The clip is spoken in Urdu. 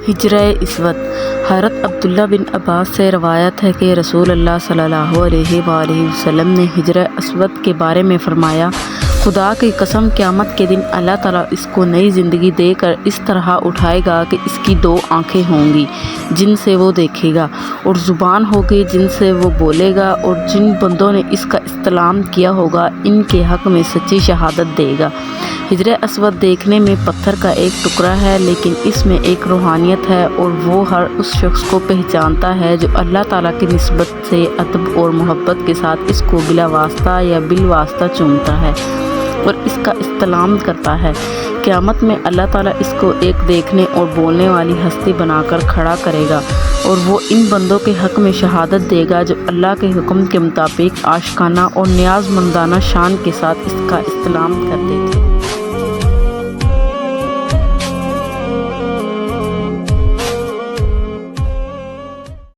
ہجرہ اسود۔ حضرت عبداللہ بن عباس سے روایت ہے کہ رسول اللہ صلی اللہ علیہ وآلہ وسلم نے ہجرہ اسود کے بارے میں فرمایا، خدا کی قسم قیامت کے دن اللہ تعالیٰ اس کو نئی زندگی دے کر اس طرح اٹھائے گا کہ اس کی 2 آنکھیں ہوں گی جن سے وہ دیکھے گا، اور زبان ہوگی جن سے وہ بولے گا، اور جن بندوں نے اس کا استعلام کیا ہوگا ان کے حق میں سچی شہادت دے گا۔ ہجرہ اسود دیکھنے میں پتھر کا ایک ٹکڑا ہے، لیکن اس میں ایک روحانیت ہے، اور وہ ہر اس شخص کو پہچانتا ہے جو اللہ تعالیٰ کی نسبت سے ادب اور محبت کے ساتھ اس کو بلا واسطہ یا بالواسطہ چومتا ہے اور اس کا استعلام کرتا ہے۔ قیامت میں اللہ تعالیٰ اس کو ایک دیکھنے اور بولنے والی ہستی بنا کر کھڑا کرے گا، اور وہ ان بندوں کے حق میں شہادت دے گا جو اللہ کے حکم کے مطابق عاشقانہ اور نیاز مندانہ شان کے ساتھ اس کا استعلام کرتے تھے۔